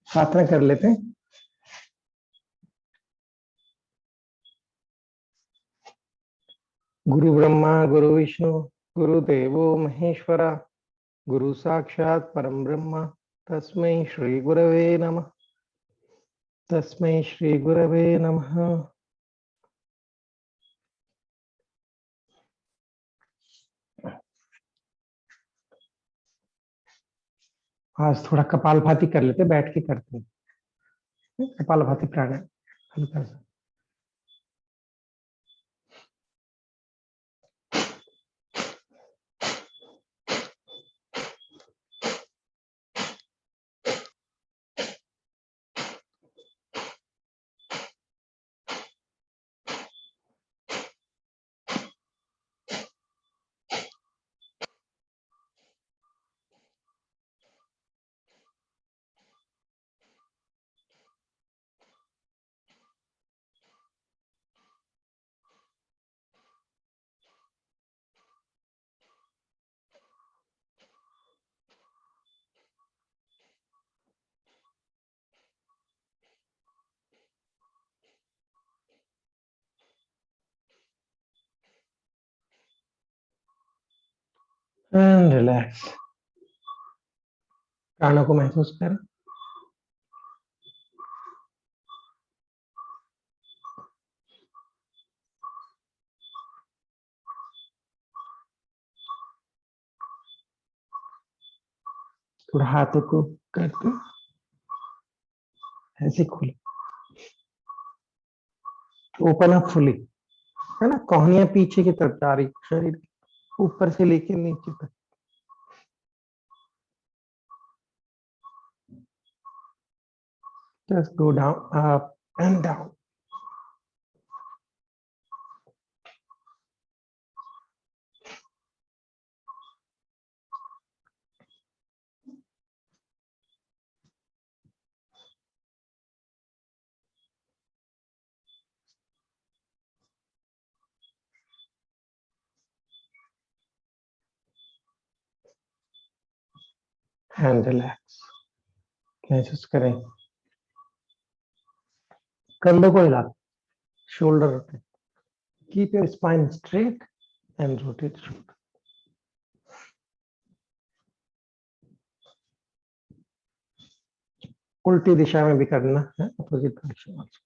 प्रार्थना कर लेते हैं। गुरु ब्रह्मा गुरु विष्णु गुरुदेवो महेश्वरा गुरु साक्षात् परम ब्रह्म तस्मै श्री गुरवे नमः। तस्मै श्री गुरवे नमः। आज थोड़ा कपालभाति कर लेते, बैठ के करते हैं कपालभाति प्राणायाम हल्का सा। And relax. प्राणों को महसूस करें। थोड़ा हाथों को करते ऐसे खुले, ओपन अप फुली, है ना। कोहनियां पीछे की तरफ जा रही, शरीर ऊपर से लेके नीचे तक। Just go down, up and down. And relax. महसूस करें कंधों को हिला, shoulder rotate, keep your spine straight and rotate shoulder. उल्टी दिशा में भी करना है, opposite direction also.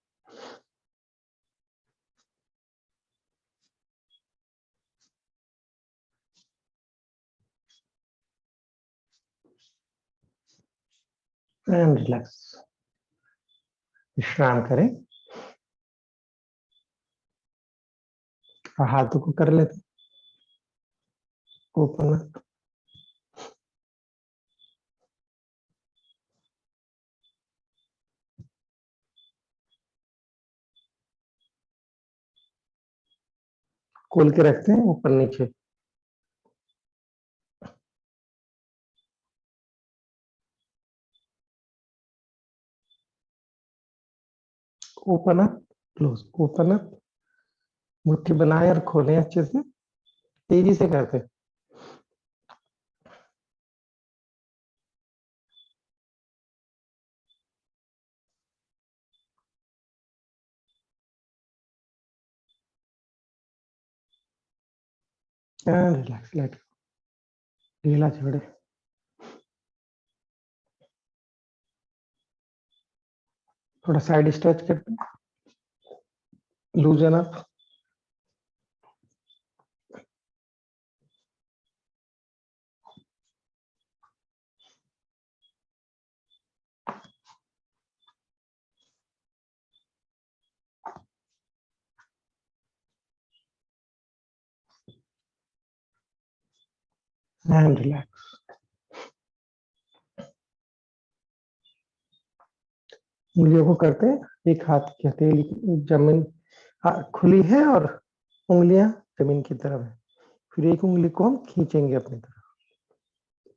And relax, विश्राम करें। हाथों को कर लेते, ओपन अप, खोल के रखते हैं ऊपर नीचे। Open up, close, open up. मुट्ठी बनाए और खोलें अच्छे से, तेजी से करते। एंड रिलैक्स, लेट, ढीला छोड़े। थोड़ा साइड स्ट्रेच करते, लूजन अप। And relax. उंगलियों को करते, एक हाथ की हथेली जमीन खुली है और उंगलियां जमीन की तरफ है। फिर एक उंगली को हम खींचेंगे अपनी तरफ।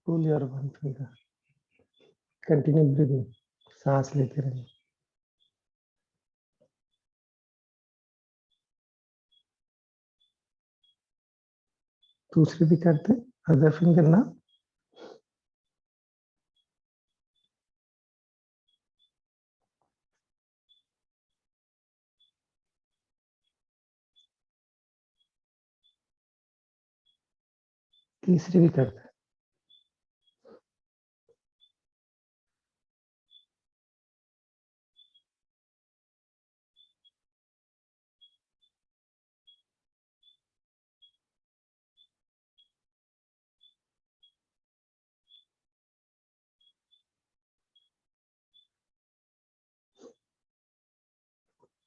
Pull your one finger, continue breathing, सांस लेते रहिए। दूसरी भी करते, अदर फिंगर ना। तीसरी भी करते हैं।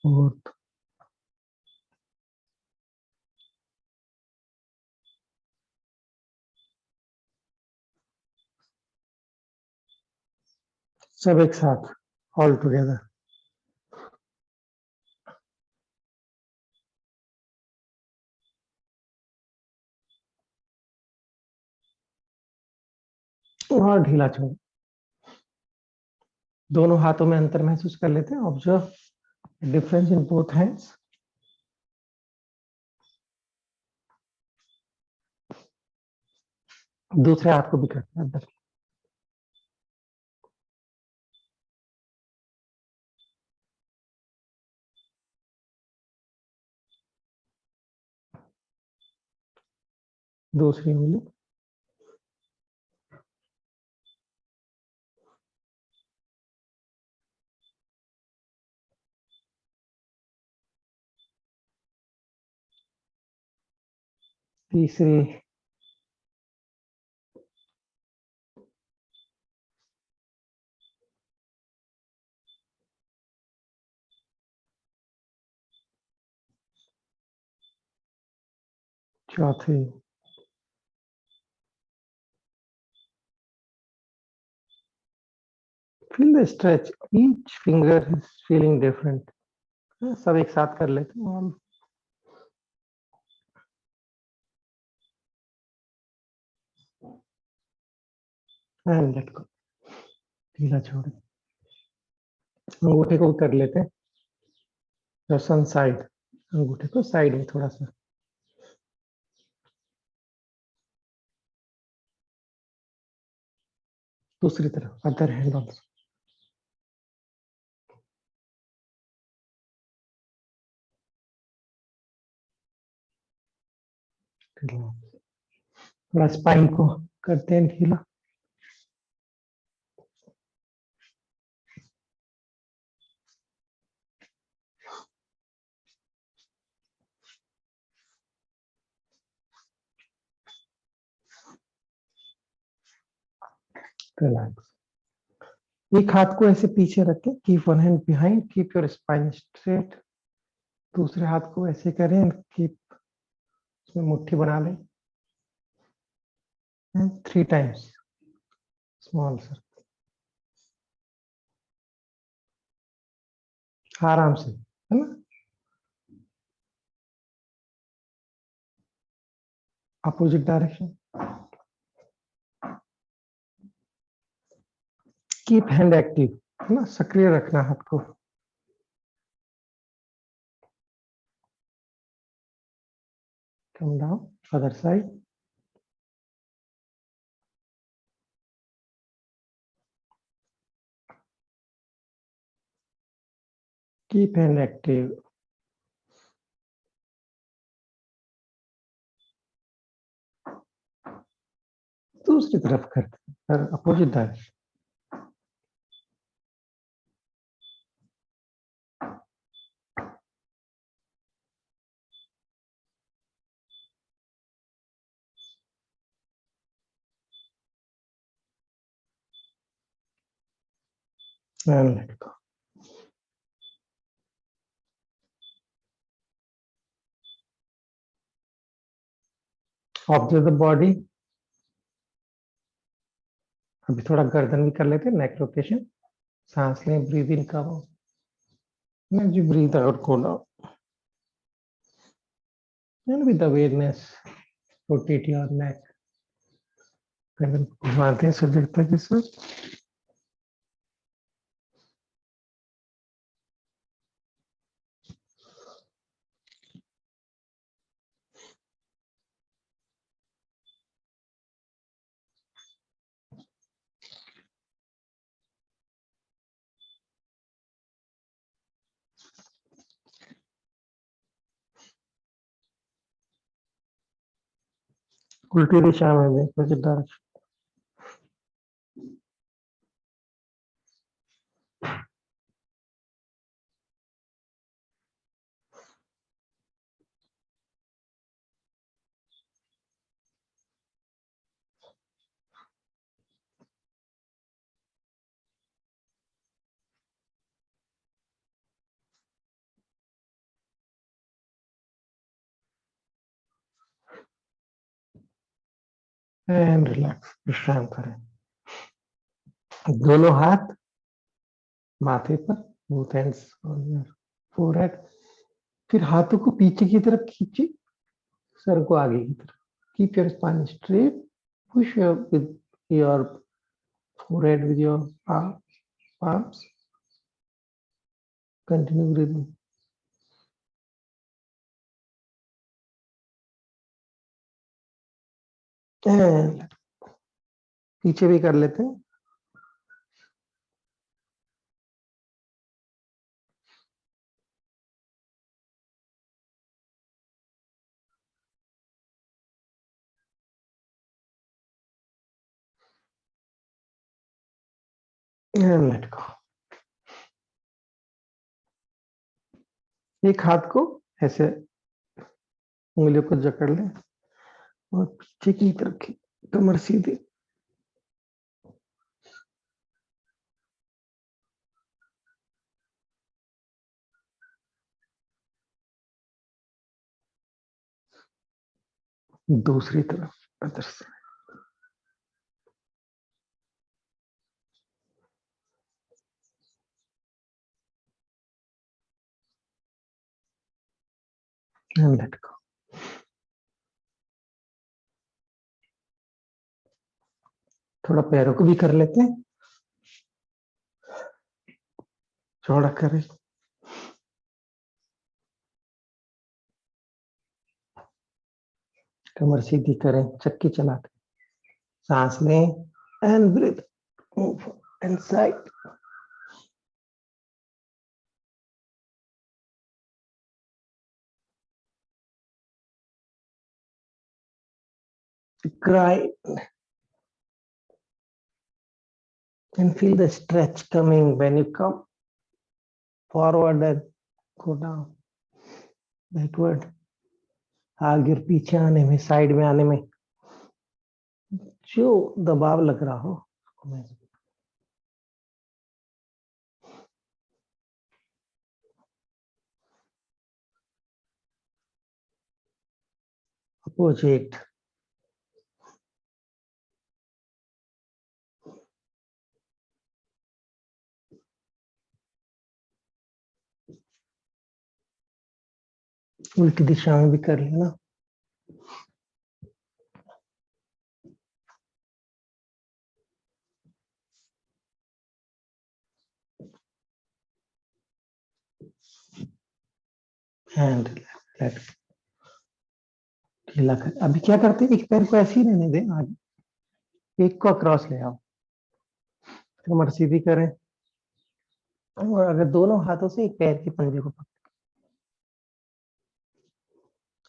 फोर्थ, सब एक साथ, ऑल टुगेदर। और ढीला छोड़, दोनों हाथों में अंतर महसूस कर लेते हैं। Observe difference in both hands. दूसरे हाथ को भी करते हैं अंदर। दूसरी उंगली, तीसरी, चौथी, feel the stretch, each finger is feeling different। सब एक साथ कर लेते हैं। एंड लेट गो, ढीला छोड़। अंगूठे को कर लेते हैं, रसन साइड, अंगूठे को साइड में थोड़ा सा। दूसरी तरफ, अदर हैंड ऑल्सो। थोड़ा स्पाइन को करते हैं ढीला। रिलैक्स। एक हाथ को ऐसे पीछे रख के, keep one hand behind, keep your spine straight. दूसरे हाथ को ऐसे करें, कीप, इसमें मुट्ठी बना लें। एंड 3 टाइम्स स्मॉल सर्कल, आराम से, है ना। Opposite direction. Keep hand active, है ना, सक्रिय रखना हाथ को। Come down, other side. Keep hand active. दूसरी तरफ करते हैं, opposite direction. And let go. Observe the body. अभी थोड़ा गर्दन भी कर लेते हैं, नेक रोटेशन। सांस लें, ब्रीद इन करो, जी ब्रीद आउट को लो। And with awareness rotate your neck. गर्दन को घुमाते हैं सजगता के साथ। उल्टी दिशा में भी अपोजिट डायरेक्शन। एंड रिलैक्स, विश्राम करें। दोनों हाथ माथे पर, both hands on your forehead. फिर हाथों को पीछे की तरफ खींचे, सर को आगे की तरफ। Keep your spine straight, push your with your forehead with your palms. Continue breathing. And पीछे भी कर लेते हैं। And let go. एक हाथ को ऐसे उंगलियों को जकड़ लें और पीछे की तरफ कमर सीधी। दूसरी तरफ other side. And let go. थोड़ा पैरों को भी कर लेते हैं, चौड़ा करें। कमर सीधी करें, चक्की चलाते सांस लें and breathe, move and side. Cry and feel the stretch coming when you come forward and go down backward। आगे और पीछे आने में, साइड में आने में जो दबाव लग रहा हो उसको महसूस। अपोजिट। उल्टी दिशा में भी कर लेना। हैंड लेट ढीला कर। अभी क्या करते हैं, एक पैर को ऐसे ही रहने दें, आगे एक को अक्रॉस ले आओ, कमर सीधी करें और अगर दोनों हाथों से एक पैर के पंजे को पकड़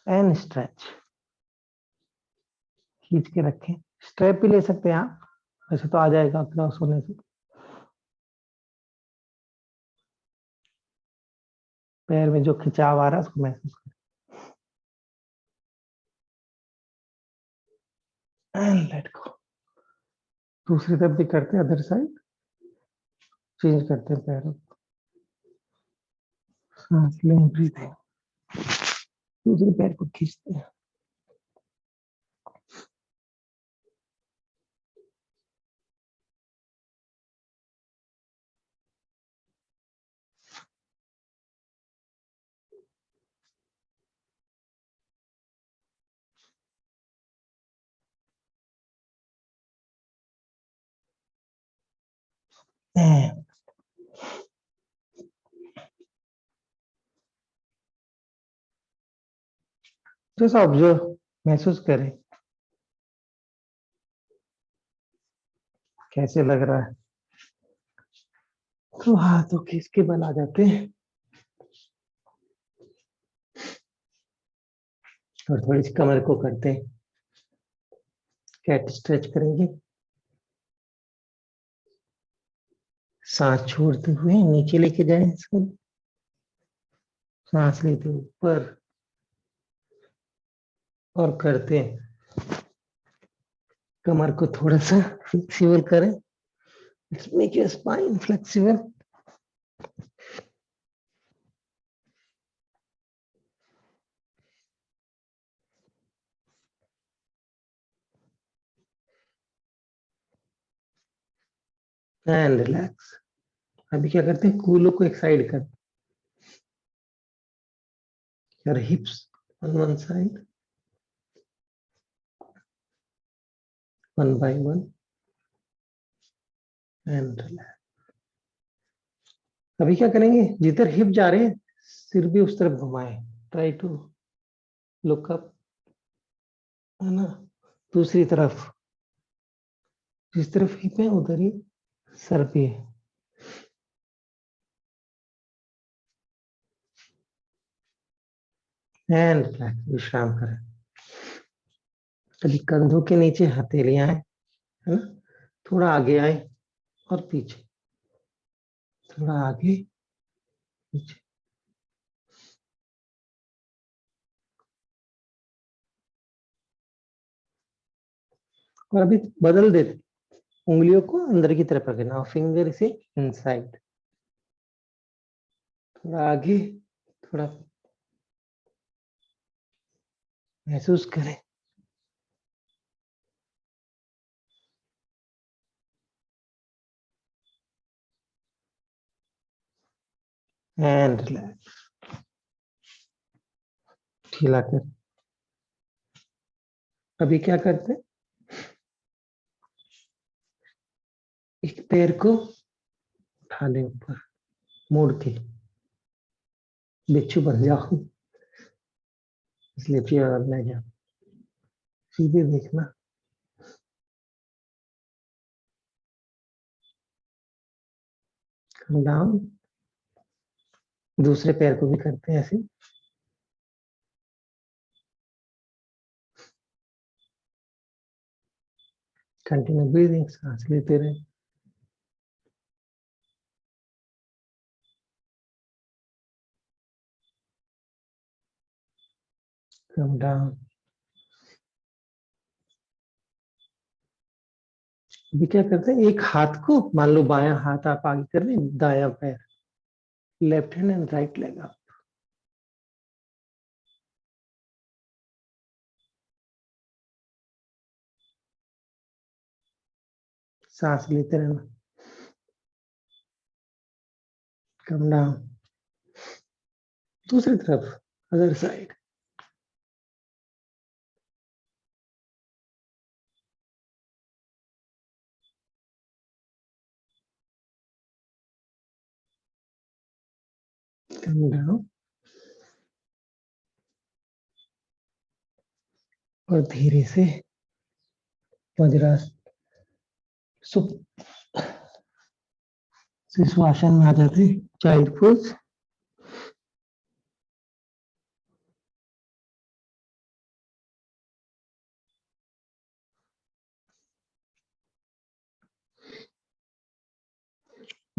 एंड स्ट्रेच, खींच के रखें। स्ट्रेप भी ले सकते हैं आप, वैसे तो आ जाएगा अक्रॉस होने से। पैर में जो खिंचाव आ रहा है उसको महसूस करें एंड लेट गो। दूसरी तरफ भी करते हैं, अदर साइड। चेंज करते हैं पैरों, सांस लें, ब्रीथिंग, दूसरे पैर को खींचते हैं। जस्ट ऑब्जर्व, महसूस करें कैसे लग रहा है। तो हाथों के इसके बल आ जाते हैं और थोड़ी सी कमर को करते हैं कैट स्ट्रेच करेंगे, सांस छोड़ते हुए नीचे लेके जाए इसको, सांस लेते ऊपर और करते कमर को थोड़ा सा फ्लेक्सिबल करें, make your spine flexible. And relax. अभी क्या करते हैं, कूलों को एक साइड कर, your hips on one side, one by one and relax. अभी क्या करेंगे, जिधर हिप जा रहे हैं सिर भी उस तरफ घुमाए, ट्राई टू लुक अप, है ना। दूसरी तरफ जिस तरफ हिप है उधर ही सर भी है। एंड रिलैक्स, विश्राम करें। कभी कंधों के नीचे हथेलियां आए, है ना, थोड़ा आगे आए और पीछे, थोड़ा आगे पीछे। और अभी बदल देते, उंगलियों को अंदर की तरफ रखना, फिंगर से इनसाइड, थोड़ा आगे, थोड़ा महसूस करें। एंड रिलैक्स, ढीला कर। अभी क्या करते हैं, एक पैर को उठा लें ऊपर, मोड़ के, बिच्छू बन जाओ, इसलिए प्योर न जाओ, सीधे देखना। Come down. दूसरे पैर को भी करते हैं ऐसे, कंटिन्यू ब्रीदिंग, सांस लेते रहे। Come down. अभी क्या करते हैं, एक हाथ को, मान लो बायां हाथ आप आगे कर रहे हैं, दायां पैर, left hand and right leg up, सांस लेते रहना। Come down. दूसरी तरफ, अदर साइड। Come down. और धीरे से वज्रासन, शिशुआसन में आ जाते, चाइल्ड पोज।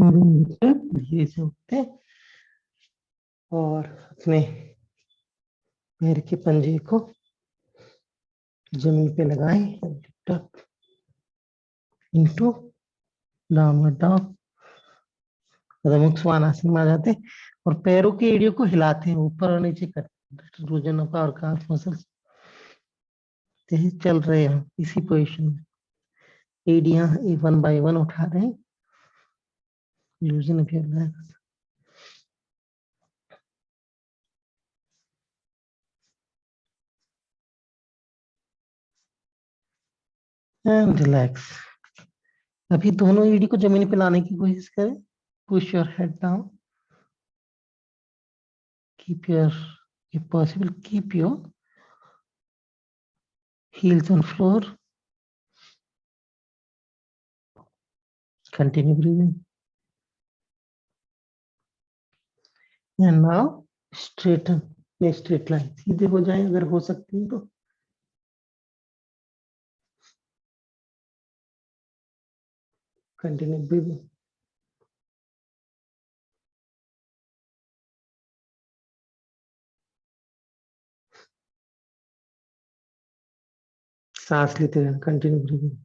धीरे से उठते और अपने पैर के पंजे को जमीन पे लगाएं, टक इनटू डाउनवर्ड डॉग, अधोमुख श्वानासन में आ जाते और पैरों के एड़ियों को हिलाते हैं, ऊपर और नीचे करते, रोजनों का और काफ मसल्स चल रहे हैं इसी पोजीशन में। एड़ियां वन बाय वन उठा रहे हैं, लूजन योर लेग्स एंड रिलैक्स। अभी दोनों एड़ी को जमीन पे लाने की कोशिश करें, push your head down, keep your, if possible, keep your heels on floor, continue breathing and now straighten, में स्ट्रेट लाइन सीधे हो जाए अगर हो सकती है तो। Continue breathing. सांस लेते रहना, कंटिन्यू ब्रीदिंग।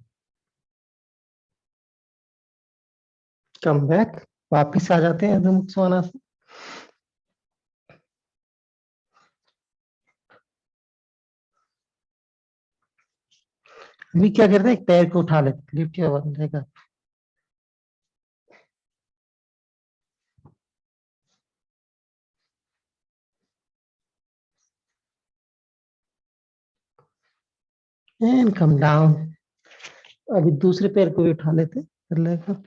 कम बैक, वापिस आ जाते हैं एकदम सोना से। अभी क्या करते हैं, एक पैर को उठा लेते, lift your one leg up. And come down. अभी दूसरे पैर को भी उठा लेते, लेग अप।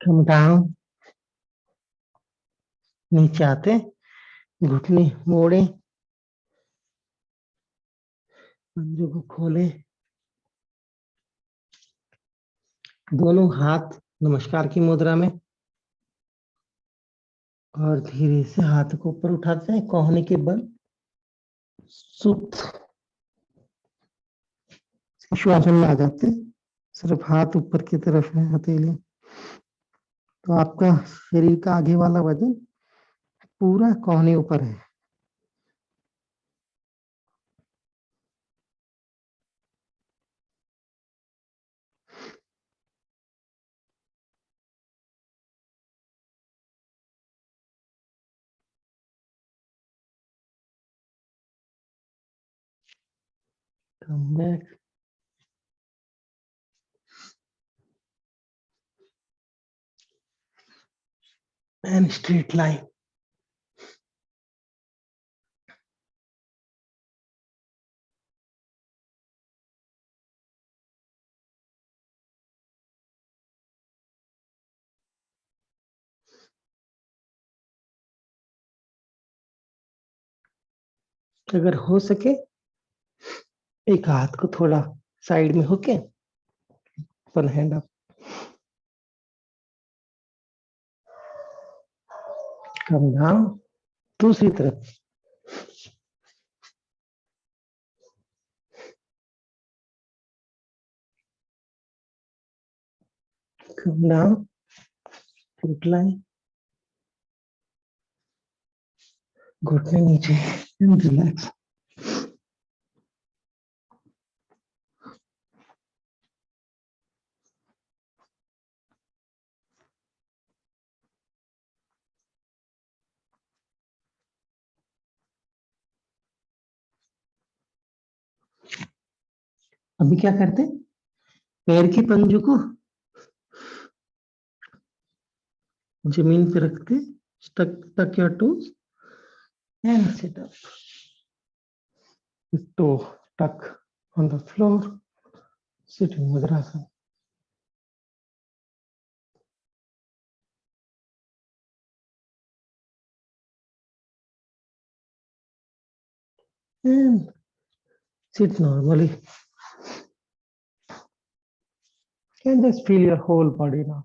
Come down. नीचे आते, घुटने मोड़े, पंजों को खोले, दोनों हाथ नमस्कार की मुद्रा में, और धीरे से हाथ को ऊपर उठाते हैं कोहनी के बल। सुप्त श्वासन में आ जाते हैं, सिर्फ हाथ ऊपर की तरफ है, हथेली। तो आपका शरीर का आगे वाला वजन पूरा कोहनी ऊपर है। Come back. And straight line. अगर हो सके एक हाथ को थोड़ा साइड में होके, one hand up, come down. दूसरी तरफ कम डाउन, फुट लाइन, घुटने नीचे, एंड रिलैक्स। अभी क्या करते, पैर के पंजों को जमीन पे रखते, टक your toes and sit up. toe tuck on the floor, sitting mudrasana. And sit normally. And just feel your whole body now.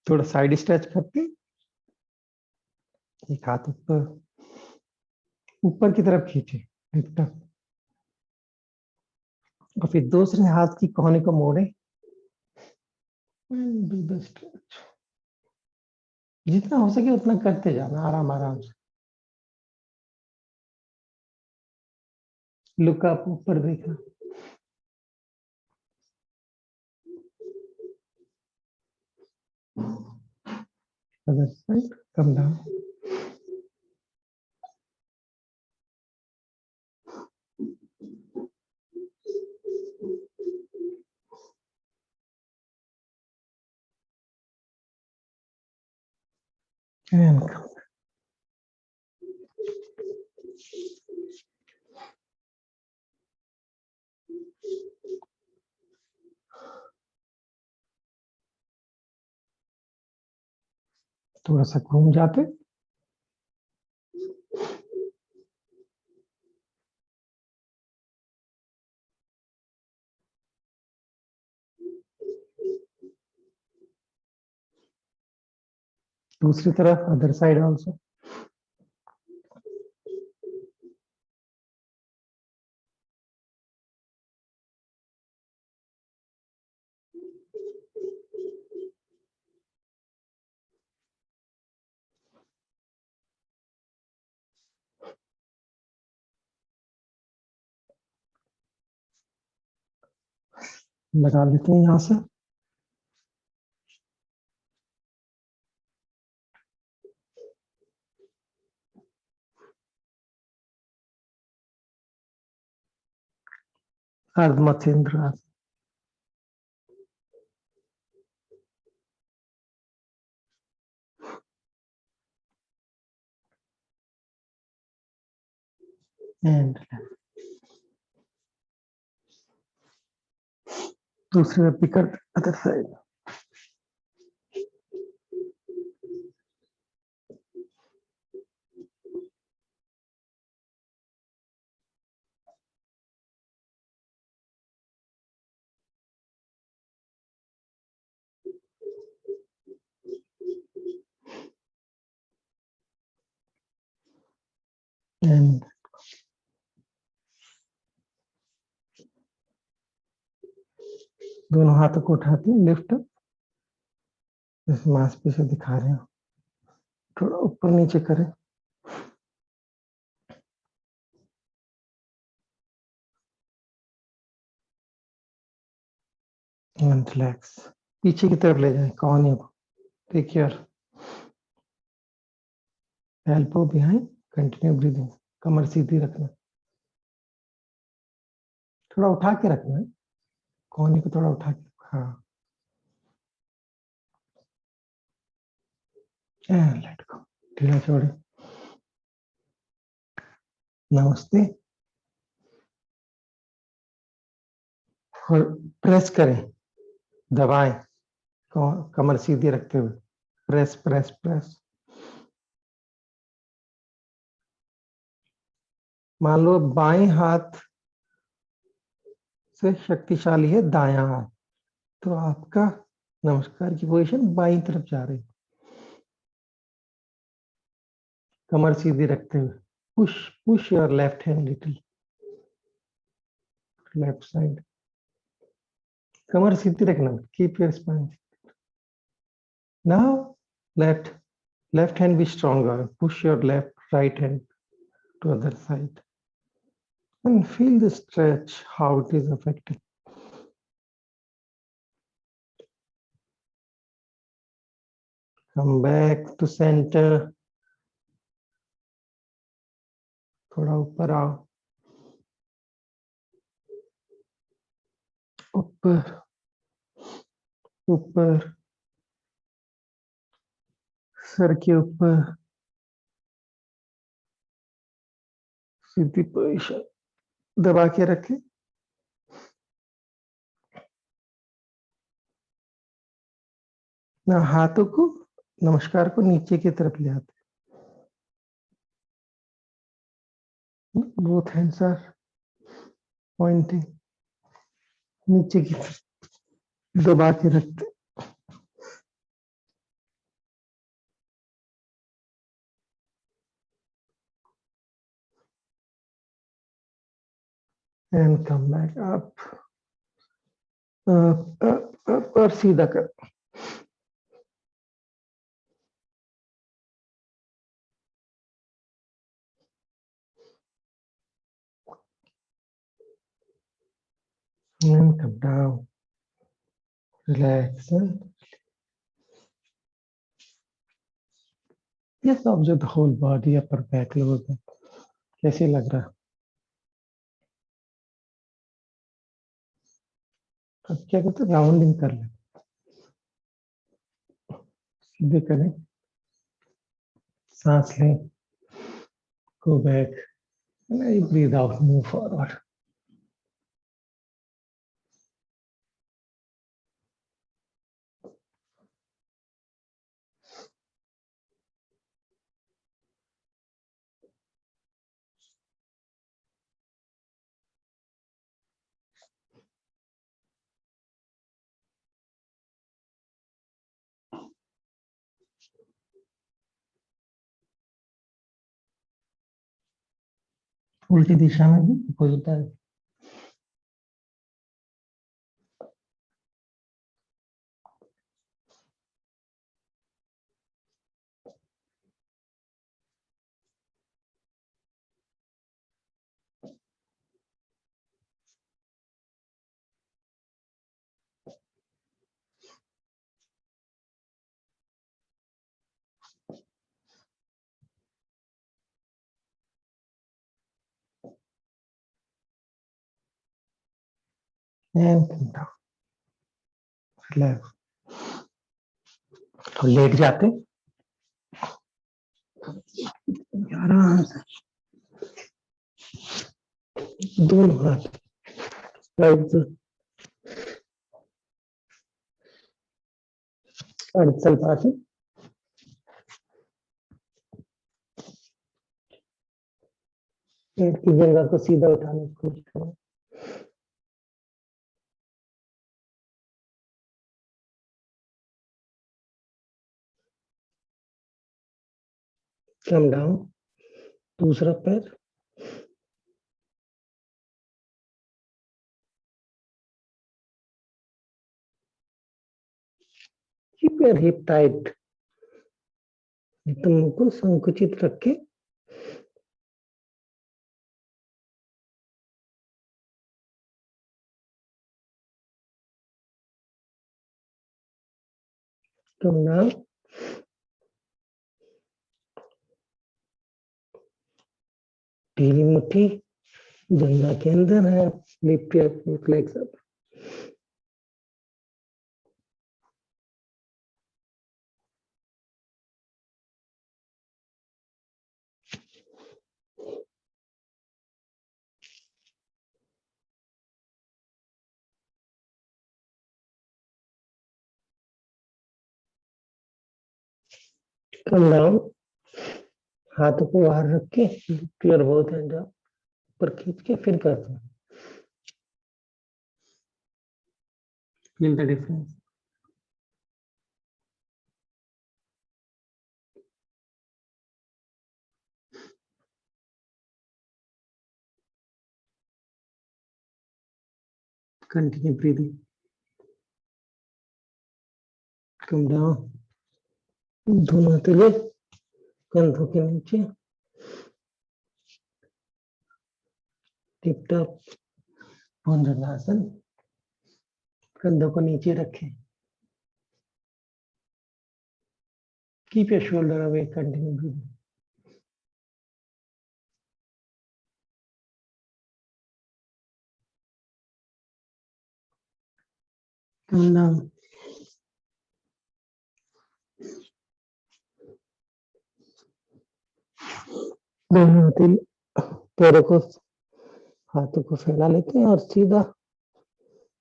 थोड़ा साइड स्ट्रेच करके, एक हाथ ऊपर ऊपर की तरफ खींचे, लिफ्ट अप, और फिर दूसरे हाथ की कोहनी को मोड़े एंड डू द स्ट्रेच। जितना हो सके उतना करते जाना, आराम आराम से। लुक अप, ऊपर देखना। Other side, come down. And come. थोड़ा सा घूम जाते, दूसरी तरफ अदर साइड ऑल्सो. लगा लेते हैं यहां से. अर्ध मत्स्येंद्र. एंड दूसरे पिकर अदर साइड. एंड दोनों हाथों को उठाते हैं लिफ्ट. इस मांसपेशियां दिखा रहे हो. थोड़ा ऊपर नीचे करें. And relax. पीछे की तरफ ले जाएं कॉर्निया को. Take your elbow behind. Continue breathing. कमर सीधी रखना. थोड़ा उठा के रखना है. कॉर्निया को थोड़ा उठा के. हाँ. And let go. ढीला छोड़े. नमस्ते. और प्रेस करें. दबाएं. कमर सीधी रखते हुए. Press press press. मान लो बाएं हाथ से शक्तिशाली है दायां हाथ, तो आपका नमस्कार की पोजीशन बाईं तरफ जा रही. कमर सीधी रखते हुए. Push push your left hand little. Left side. कमर सीधी रखना. Keep your spine. Now left hand be stronger. Push your right hand to other side and feel the stretch, how it is affecting. Come back to center. थोड़ा ऊपर आओ. ऊपर ऊपर. Sir के ऊपर. सीधी पोजीशन. दबा के रखें. ना हाथों को नमस्कार को नीचे की तरफ ले आते. Both hands are pointing. नीचे की तरफ दबा के रखते. And come back up up up up और सीधा कर. And come down. Relax. Just observe the whole body, upper back, lower back. कैसे लग रहा है? अब क्या करते हैं? राउंडिंग कर ले. सीधे करें. सांस लें. Go back. And breathe out. Move forward. उल्टी दिशा में भी होता है। तो लेट जाते आराम से, दोनों हाथ चल पाते, पेट की जगह को सीधा उठाने की कोशिश करो। कम डाउन, दूसरा पैर कीप योर हिप टाइट, एकदम को संकुचित रख के कम डाउन, ढीली मुट्ठी जंघा के अंदर है, lift your legs up. Come down, हाथों को बाहर रख के lift your both hand up, ऊपर खींच के फिर करते हैं। Feel the difference. Continue breathing. Come down, दोनों हथेली कंधों के नीचे, टिप टॉप भुजंगासन, कंधों को नीचे रखें। Keep your shoulder away, continue breathing. Come down, दोनों हथेली पैरों को, हाथों को फैला लेते हैं और सीधा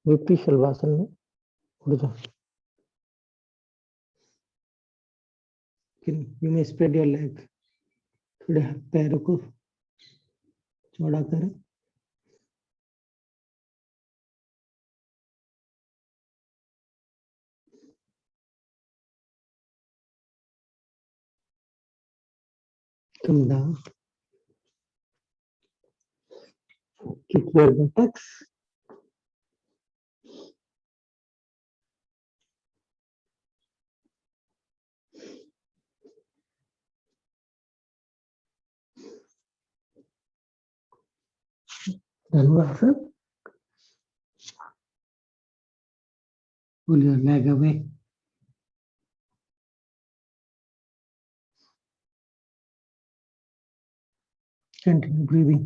विपरीत शलभासन में उड़ जाओ। You may spread your leg, थोड़े पैरों को चौड़ा करें। Come down, kick your buttocks, dhanurasana, pull your leg away, continue breathing.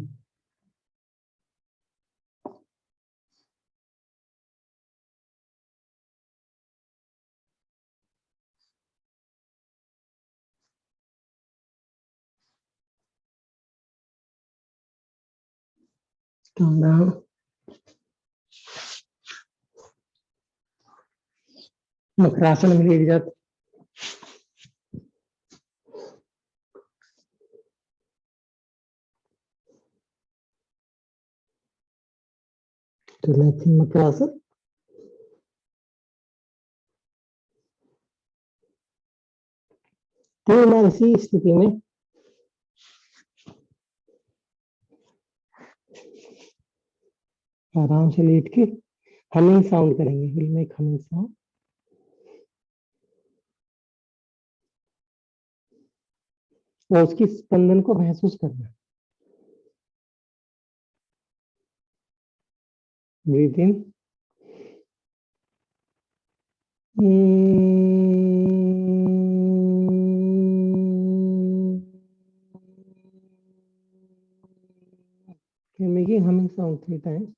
Come down, makarasana में लेट जाते, रिलैक्सिंग मकरासन। तो इसी स्थिति में आराम से लेट के हमिंग साउंड करेंगे, विल मेक हमिंग साउंड। और उसकी स्पंदन को महसूस करना। ब्रीथ इन, making humming sound 3 times.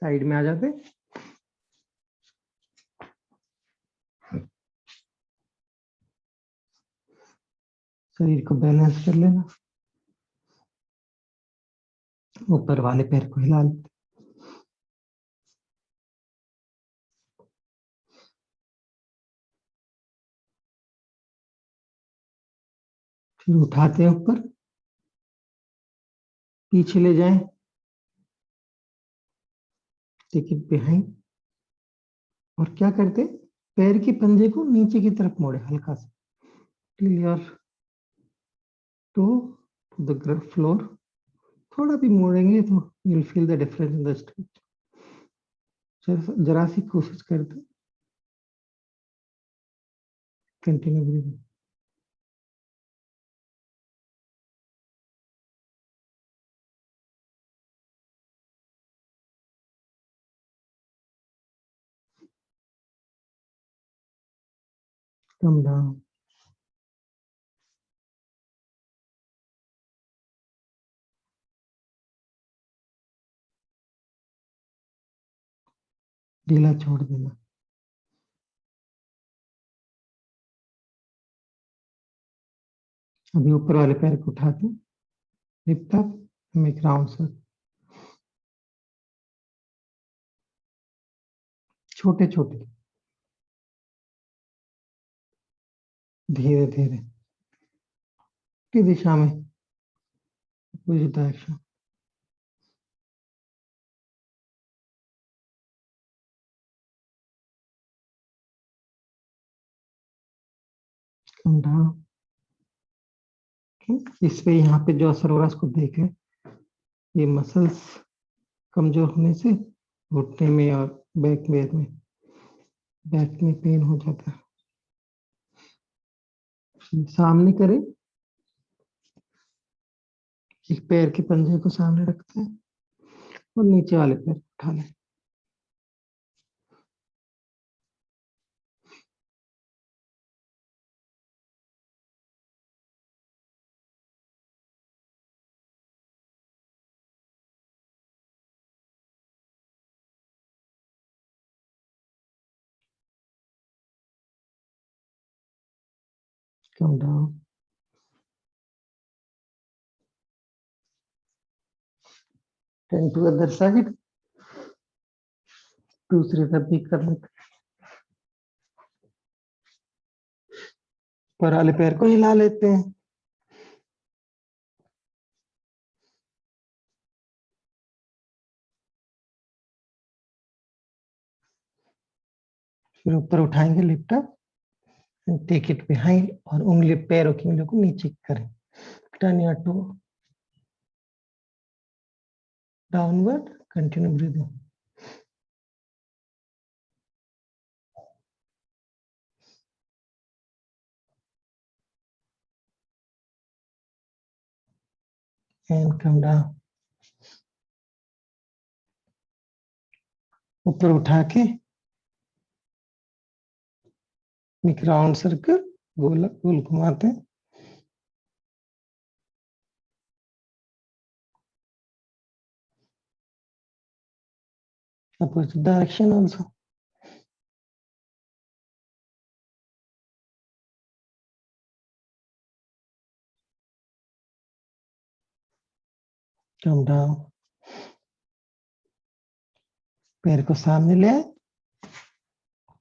Side में आ जाते, शरीर को बैलेंस कर लेना, ऊपर वाले पैर को हिला लेते, फिर उठाते हैं ऊपर, पीछे ले जाएं, टेक इट बिहाइंड, और क्या करते, पैर के पंजे को नीचे की तरफ मोड़े हल्का सा, till your toe to the floor. थोड़ा भी मोड़ेंगे तो you will feel the difference in the stretch. जरा सी कोशिश करते, कंटिन्यू ब्रीथिंग। कम डाउन, ढीला छोड़ देना। अभी ऊपर वाले पैर को उठाते, lift up, make round circle, छोटे छोटे, धीरे धीरे की दिशा में, अपोजिट डायरेक्शन। Come down. इस पे यहाँ पे जो असर हो रहा है उसको देखें, ये मसल्स कमजोर होने से घुटने में और बैक में पेन हो जाता है। सामने करें, एक पैर के पंजे को सामने रखते हैं और नीचे वाले पैर उठा लें। Come down, turn to other side, दूसरी तरफ भी कर लेते, ऊपर वाले पैर को हिला लेते हैं, फिर ऊपर उठाएंगे, lift up and take it behind, और उंगली, पैरों की उंगलियों को नीचे करें, turn your toe downward, continue breathing. And come down, ऊपर उठा के एक राउंड सर्कल, गोल गोल घुमाते हैं, opposite direction also. Come down, पैर को सामने ले आए,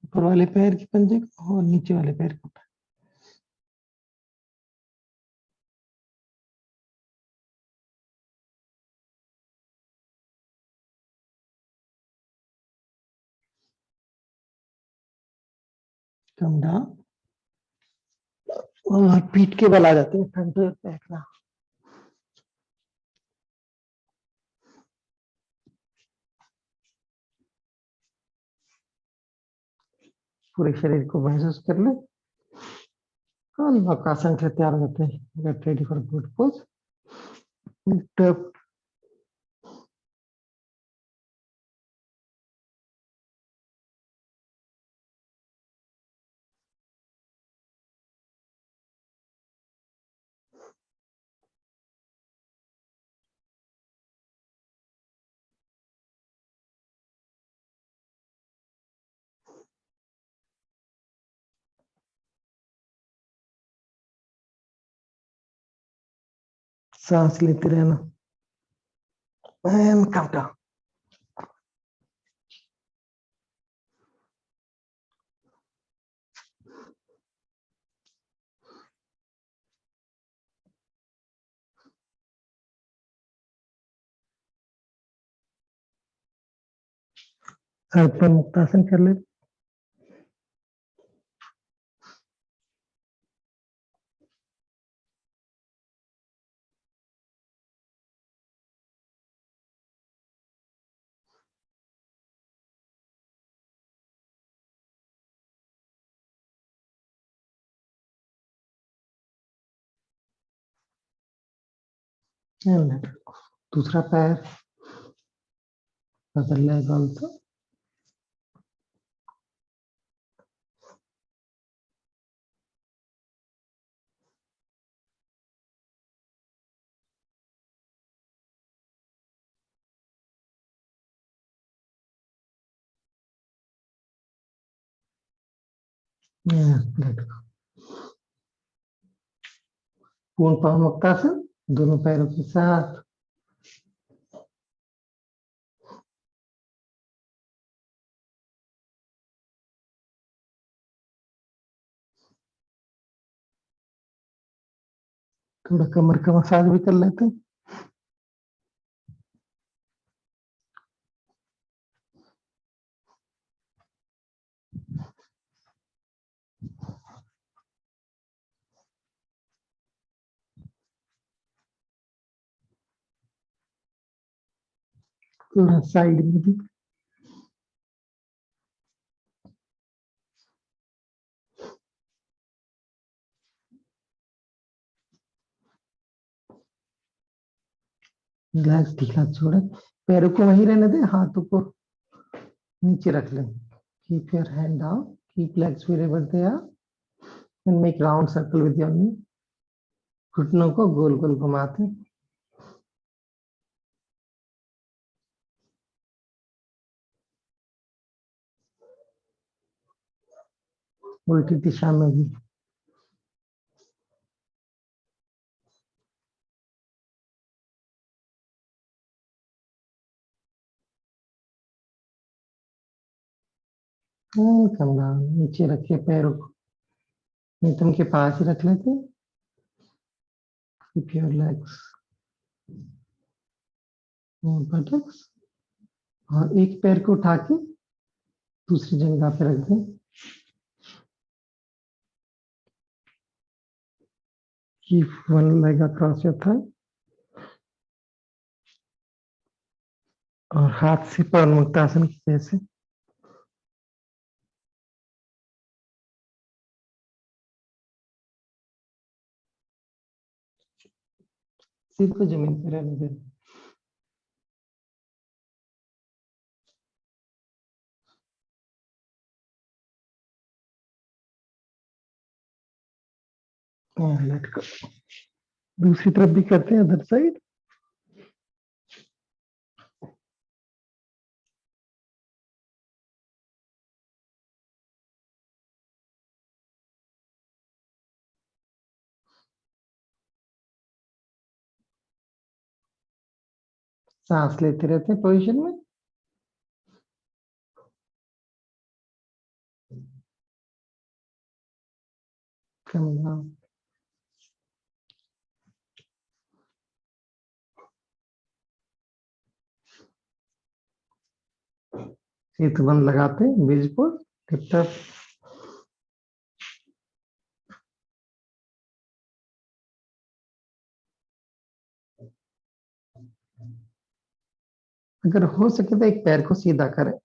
ऊपर वाले पैर के पंजे को और नीचे वाले पैर को उठाए। कम डाउन और पीठ के बल आ जाते हैं, फ्रंट बैक ना। पूरे शरीर को महसूस कर ले और नौकासन से तैयार हो जाते हैं। Get ready for good pose. सांस लेते रहना एंड कम डाउन। अर्पण मुक्तासन कर ले। दूसरा पैर बदल लेगा तो पूर्ण पाव मुक्तासन दोनों पैरों के साथ। थोड़ा कमर का मसाज भी कर लेते हैं। थोड़ा साइड में भी। रिलैक्स, ढीला छोड़े, पैरों को वहीं रहने दे, हाथों को नीचे रख ले। Keep your hand down, keep legs wherever they are and make round circle with your knee। घुटनों को गोल गोल घुमाते उल्टी दिशा में भी। कम डाउन, नीचे रखे पैरों को नितंब के पास ही रख लेते। कीप योर लेग्स बटक्स और एक पैर को उठा के दूसरी जगह पे रख दें। Keep one leg across your thigh और हाथ से पवन मुक्तासन की जैसे। सिर को जमीन पर रहने दें। Let go. दूसरी तरफ भी करते हैं, अदर साइड। सांस लेते रहते हैं पोजीशन में। come down. सेतुबंध लगाते बीजपुर टिप अगर हो सके तो एक पैर को सीधा करें।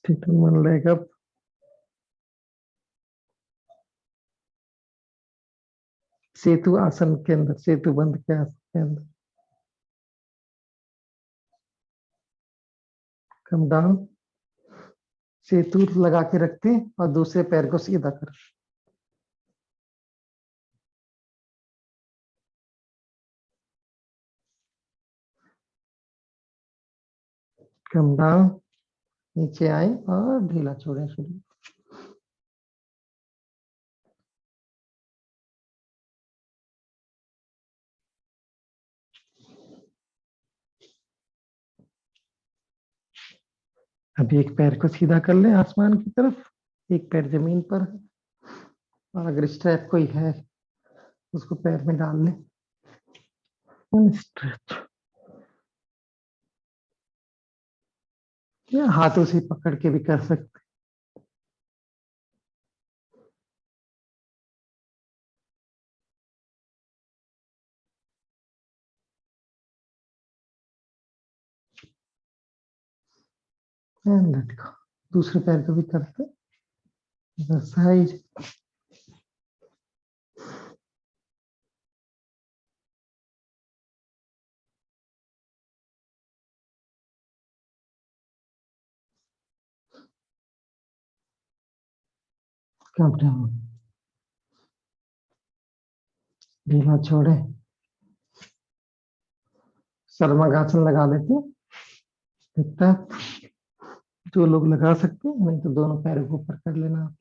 सेतुबंध लेग अप, सेतु आसन के अंदर, सेतुबंध के आसन के अंदर कम डाउन। सेतु लगा के रखते हैं और दूसरे पैर को सीधा कर कम डाउन, नीचे आए और ढीला छोड़े शुरू। अभी एक पैर को सीधा कर ले आसमान की तरफ, एक पैर जमीन पर है, और अगर स्ट्रैप कोई है उसको पैर में डाल ले। स्ट्रेच या हाथों से पकड़ के भी कर सकते। दूसरे पैर को भी करते साइड। ढीला छोड़े, सर्वांगासन लगा लेते हैं। जो लोग लगा सकते हैं, नहीं तो दोनों पैरों को ऊपर कर लेना।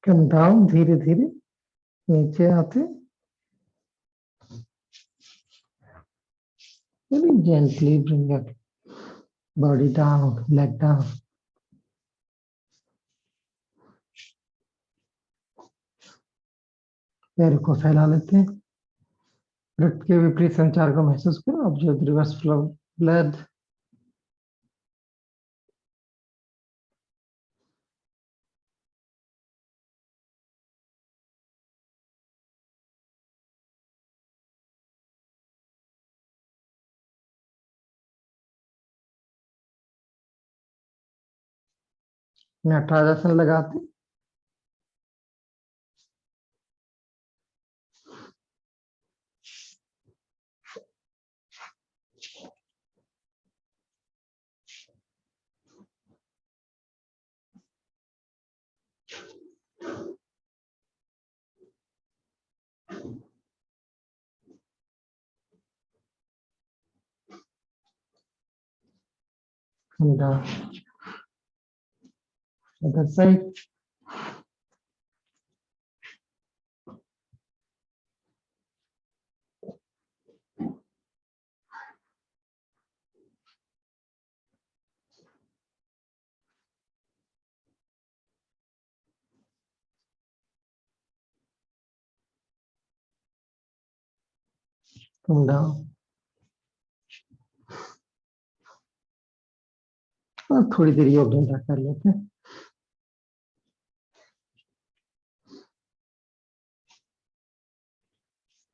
कम डाउन, धीरे धीरे नीचे आते, very gently bring up body down, leg down. पैर को फैला लेते हैं। रक्त के विपरीत संचार को महसूस करो। Observe reverse flow blood. Natarajasana लगाते, अदर साइड। Come down और थोड़ी देर योग निद्रा कर लेते हैं।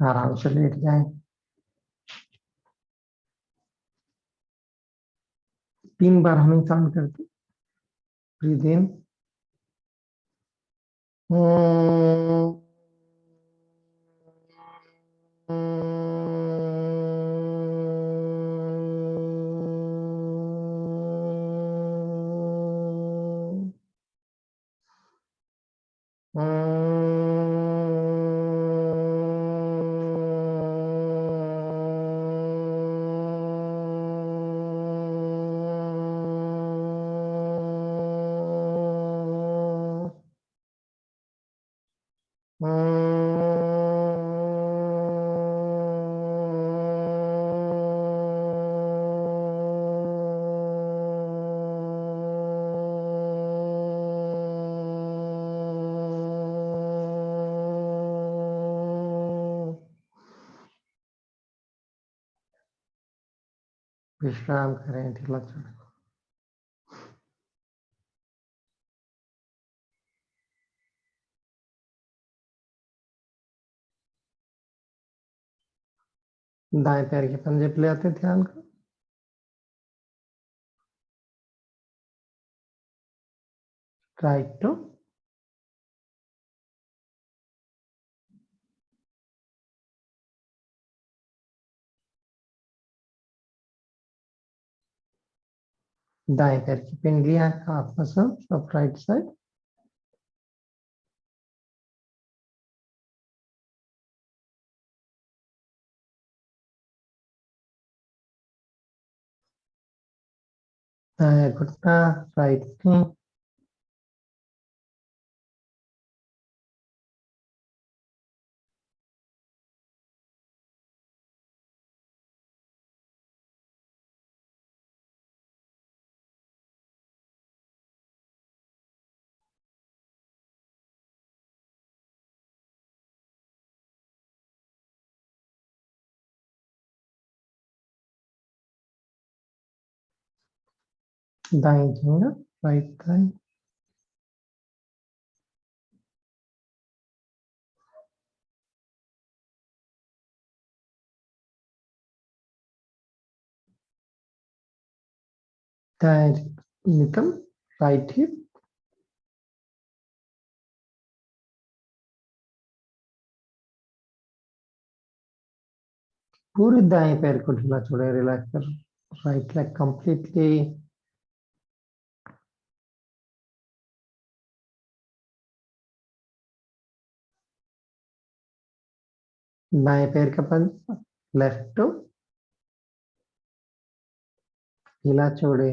आराम से लेट जाएं। 3 बार हमें साउंड करते। ब्रीद इन, विश्राम करें, ढीला छोड़ें। दाएं पैर के पंजे पे ले आते ध्यान को। राइट टू, दाएं पैर की पिंडलियां हाथ मसल ऑफ राइट साइड। दाएं घुटना, राइट नी, दाएं जंघा, राइट थाई, दाएं निकल, राइट हिप, पूरे दाएं पैर को ढीला छोड़े, रिलैक्स कर। राइट लेग कंप्लीटली, बाएं पैर का पंजा लेफ्ट टू, ढीला छोड़े।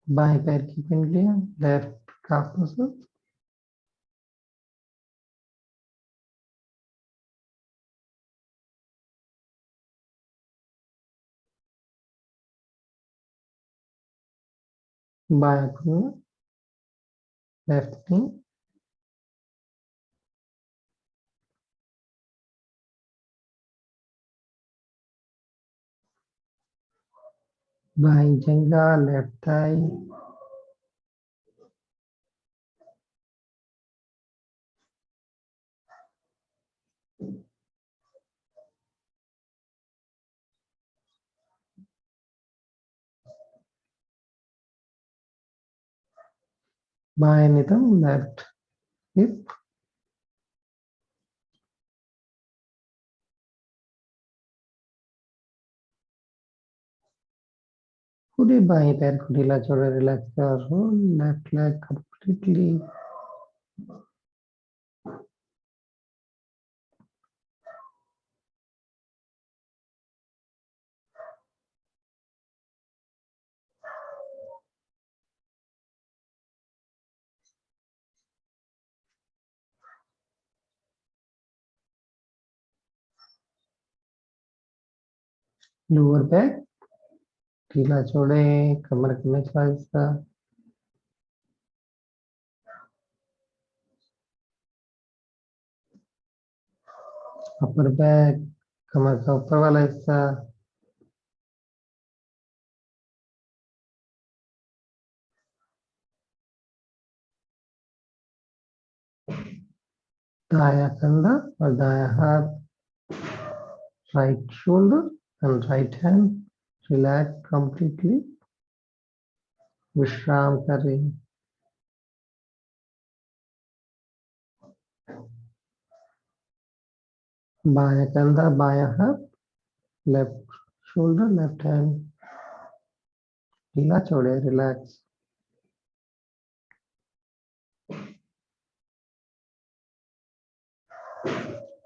बाएं पैर की पिंडलियां, लेफ्ट काफ मसल, बायां घुटना, लेफ्ट नी, बाएं जंघा, लेफ्ट थाई, बाएं नितंब, लेफ्ट हिप, पूरे बाएं पैर को ढीला छोड़े, रिलैक्स करो। Left leg completely, lower back ढीला छोड़े, कमर का निचला हिस्सा, अपर बैक, कमर का ऊपर वाला हिस्सा, दाया कंधा और दाया हाथ, right shoulder and right hand relax completely, विश्राम करें। बाया कंधा, बाया हाथ, लेफ्ट शोल्डर, लेफ्ट हैंड ढीला छोड़े, रिलैक्स।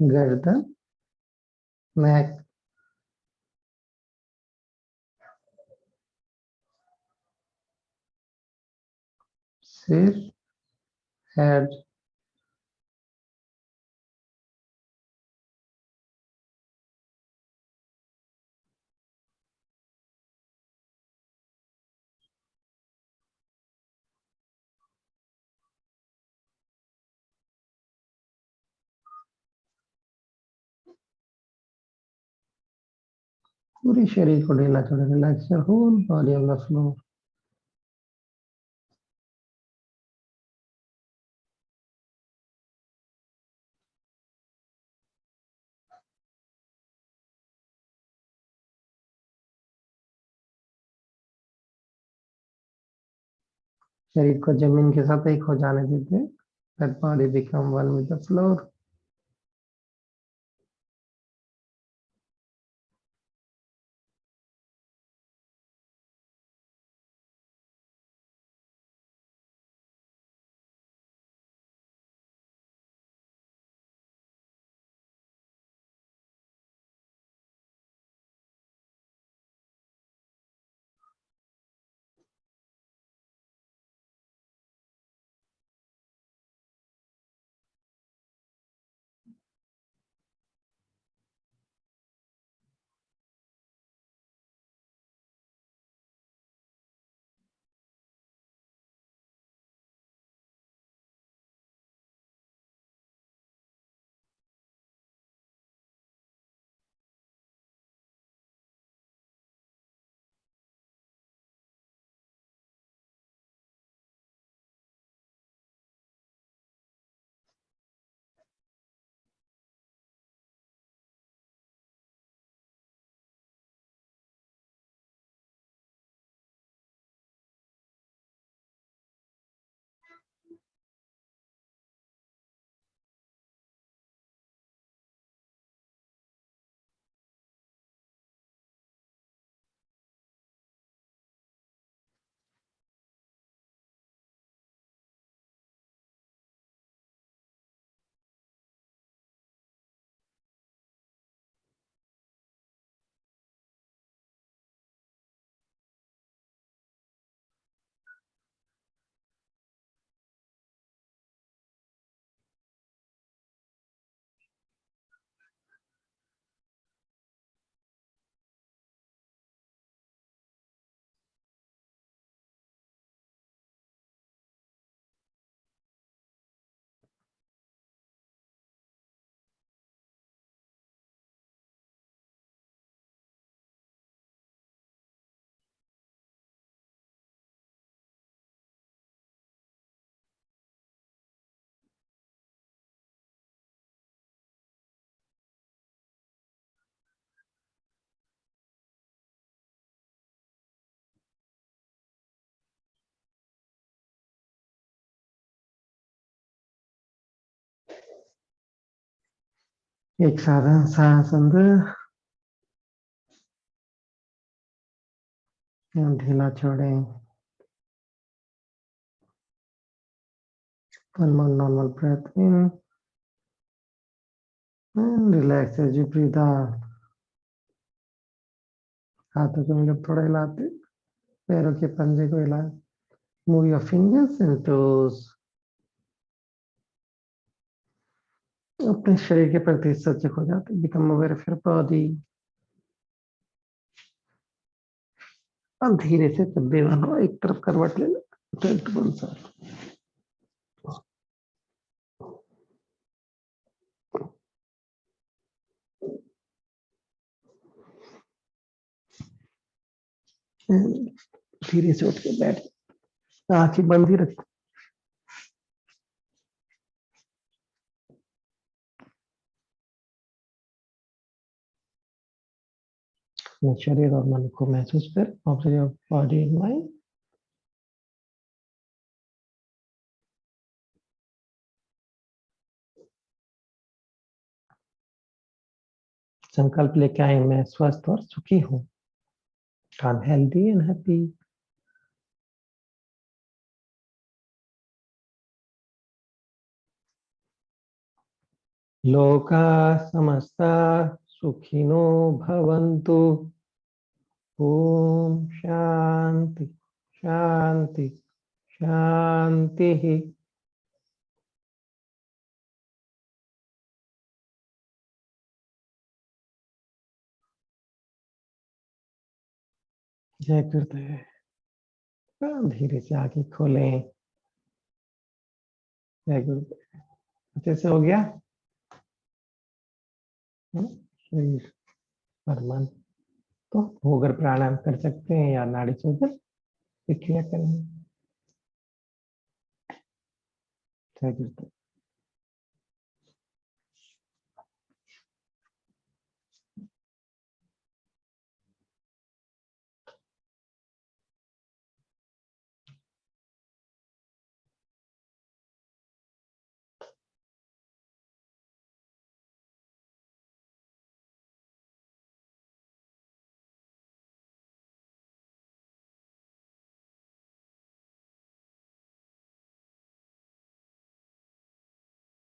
गर्दन, नेक, सिर, हेड, पूरी शरीर को ढीला छोड़े, relax your whole body on the floor. शरीर को जमीन के साथ एक हो जाने दीजिए। Let body become one with the floor. एक साधारण सांस अंदर, ढीला छोड़ें। One more normal breath in and relax as you breathe out. हाथों को मिले थोड़ा हिलाते, पैरों के पंजे को हिलाएं। Move your fingers and toes. अपने शरीर के प्रति सजग हो जाते, become aware of your body. और धीरे से जब भी मन हो एक तरफ करवट ले लो, turn to one side. धीरे से उठ के बैठ, आंखें बंद ही रखो। अपने शरीर और मन को महसूस कर, observe your body and mind. संकल्प लेके आए, मैं स्वस्थ और सुखी हूँ। I am healthy and happy. लोका समस्ता सुखिनो भवन्तु। ओम शांति शांति शांति। जय गुरुदेव। धीरे से आंखें खोलें। जय गुरुदेव। अच्छे से हो गया। शरीर और मन तो होकर प्राणायाम कर सकते हैं या नाड़ी चौकर क्रिया करेंगे। जय गुरुदेव।